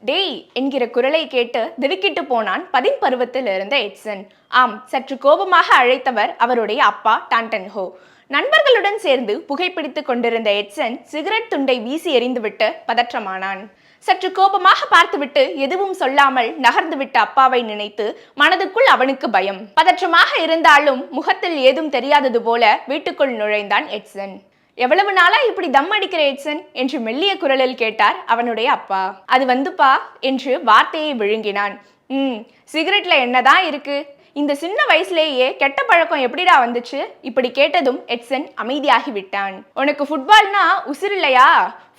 டேய் என்கிற குரலை கேட்டு திடுக்கிட்டு போனான் 10 பருவத்தில் இருந்த எட்சன். ஆம், சற்று கோபமாக அழைத்தவர் அவருடைய அப்பா டான்டன் ஹோ. நண்பர்களுடன் சேர்ந்து புகைப்பிடித்துக் கொண்டிருந்த எட்சன் சிகரெட் துண்டை வீசி எறிந்துவிட்டு பதற்றமானான். சற்று கோபமாக பார்த்துவிட்டு எதுவும் சொல்லாமல் நகர்ந்துவிட்ட அப்பாவை நினைத்து மனதுக்குள் அவனுக்கு பயம். பதற்றமாக இருந்தாலும் முகத்தில் ஏதும் தெரியாதது போல வீட்டுக்குள் நுழைந்தான் எட்சன். எவ்வளவு நாளா இப்படி தம் அடிக்கிற எட்சன் என்று மெல்லிய குரலில் கேட்டார் அவனுடைய அப்பா. அது வந்துப்பா என்று வார்த்தையை விழுங்கினான். சிகரெட்ல என்னதான் இருக்கு? இந்த சின்ன வயசுலேயே கெட்ட பழக்கம் எப்படிடா வந்துச்சு? இப்படி கேட்டதும் எட்சன் அமைதியாகி விட்டான். உனக்கு ஃபுட்பால்னா உசிர் இல்லையா?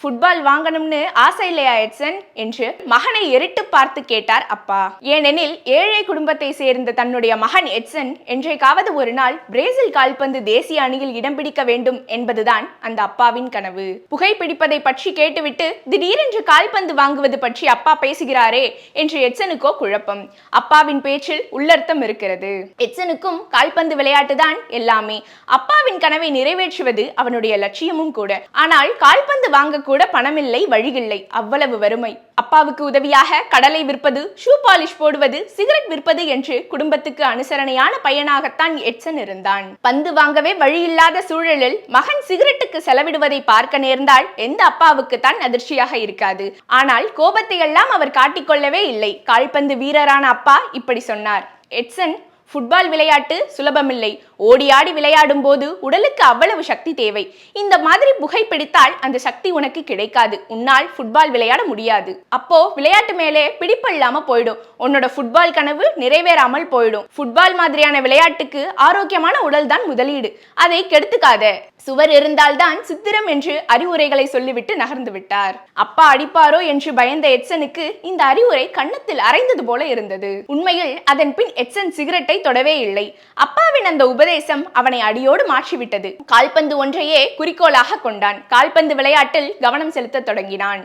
ஃபுட்பால் வாங்கணும்னு ஆசை இல்லையா எட்சன் என்று மகனை எரிட்டு பார்த்து கேட்டார் அப்பா. ஏனெனில் ஏழை குடும்பத்தை சேர்ந்த தன்னுடைய மகன் எட்சன் என்றைக்காவது ஒரு நாள் பிரேசில் கால்பந்து தேசிய அணியில் இடம் பிடிக்க வேண்டும் என்பதுதான் அந்த அப்பாவின் கனவு. புகைப்பிடிப்பதை பற்றி கேட்டுவிட்டு திடீரென்று கால்பந்து வாங்குவது பற்றி அப்பா பேசுகிறாரே என்று எட்சனுக்கோ குழப்பம். அப்பாவின் பேச்சில் உள்ளர்த்தம் இருக்கிறது. எட்சனுக்கும் கால்பந்து விளையாட்டுதான் எல்லாமே. அப்பாவின் கனவை நிறைவேற்றுவது அவனுடைய லட்சியமும் கூட. ஆனால் கால்பந்து வாங்க கூட பணமில்லை, வழியில்லை, அவ்வளவு வறுமை. அப்பாவுக்கு உதவியாக கடலை விற்பது, ஷூ பாலிஷ் போடுவது, சிகரெட் விற்பது என்று குடும்பத்துக்கு அனுசரணையான பையனாகத்தான் எட்சன் இருந்தான். பந்து வாங்கவே வழியில்லாத சூழலில் மகன் சிகரெட்டுக்கு செலவிடுவதை பார்க்க நேர்ந்தால் எந்த அப்பாவுக்கு தான் அதிர்ச்சியாக இருக்காது. ஆனால் கோபத்தை எல்லாம் அவர் காட்டிக்கொள்ளவே இல்லை. கால்பந்து வீரரான அப்பா இப்படி சொன்னார். எட்சன், ஃபுட்பால் விளையாட்டு சுலபமில்லை. ஓடி ஆடி விளையாடும் போது உடலுக்கு அவ்வளவு சக்தி தேவை. இந்த மாதிரி புகைப்பிடித்தால் அந்த சக்தி உனக்கு கிடைக்காது. உன்னால் ஃபுட்பால் விளையாட முடியாது. அப்போ விளையாட்டு மேலே பிடிப்பில்லாம போயிடும். உன்னோட ஃபுட்பால் கனவு நிறைவேறாமல் போயிடும். ஃபுட்பால் மாதிரியான விளையாட்டுக்கு ஆரோக்கியமான உடல் தான் முதலீடு. அதை கெடுத்துக்காத. சுவர் இருந்தால்தான் சித்திரம் என்று அறிவுரைகளை சொல்லிவிட்டு நகர்ந்து விட்டார். அப்பா அடிப்பாரோ என்று பயந்த எட்சனுக்கு இந்த அறிவுரை கன்னத்தில் அரைந்தது போல இருந்தது. உண்மையில் அதன் பின் எட்சன் சிகரெட்டை தொடவே இல்லை. அப்பாவின் அந்த உபதேசம் அவனை அடியோடு மாற்றிவிட்டது. கால்பந்து ஒன்றையே குறிக்கோளாக கொண்டான். கால்பந்து விளையாட்டில் கவனம் செலுத்த தொடங்கினான்.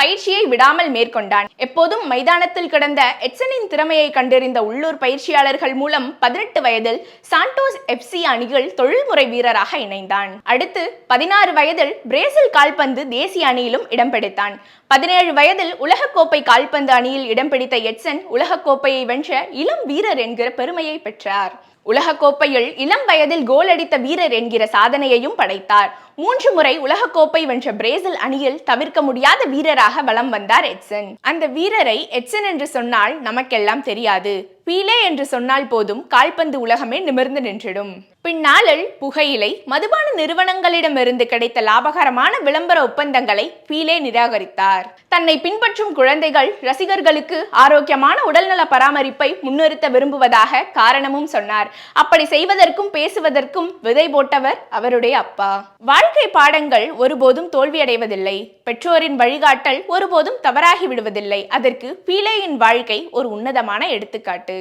பயிற்சியை விடாமல் மேற்கொண்டான். எப்போதும் மைதானத்தில் கிடந்த எட்சனின் திறமையை கண்டறிந்த உள்ளூர் பயிற்சியாளர்கள் மூலம் 18 வயதில் சாண்டோஸ் FC அணியில் தொழில்முறை வீரராக இணைந்தான். அடுத்து 16 வயதில் பிரேசில் கால்பந்து தேசிய அணியிலும் இடம் பிடித்தான். 17 வயதில் உலகக்கோப்பை கால்பந்து அணியில் இடம் பிடித்த எட்சன் உலகக்கோப்பையை வென்ற இளம் வீரர் என்கிற பெருமையை பெற்றார். உலகக்கோப்பையில் இளம் வயதில் கோல் அடித்த வீரர் என்கிற சாதனையையும் படைத்தார். 3 முறை உலகக்கோப்பை வென்ற பிரேசில் அணியில் தவிர்க்க முடியாத வீரராக வலம் வந்தார் எட்சன். அந்த வீரரை எட்சன் என்று சொன்னால் நமக்கெல்லாம் தெரியாது. பீலே என்று சொன்னால் போதும் கால்பந்து உலகமே நிமிர்ந்து நின்றிடும். பின்னாளில் புகையிலை, மதுபான நிறுவனங்களிடமிருந்து கிடைத்த லாபகரமான விளம்பர ஒப்பந்தங்களை பீலே நிராகரித்தார். தன்னை பின்பற்றும் குழந்தைகள் ரசிகர்களுக்கு ஆரோக்கியமான உடல்நல பராமரிப்பை முன்னிறுத்த விரும்புவதாக காரணமும் சொன்னார். அப்படி செய்வதற்கும் பேசுவதற்கும் விதை போட்டவர் அவருடைய அப்பா. வாழ்க்கை பாடங்கள் ஒருபோதும் தோல்வியடைவதில்லை. பெற்றோரின் வழிகாட்டல் ஒருபோதும் தவறாகி விடுவதில்லை. அதற்கு பீலேயின் வாழ்க்கை ஒரு உன்னதமான எடுத்துக்காட்டு.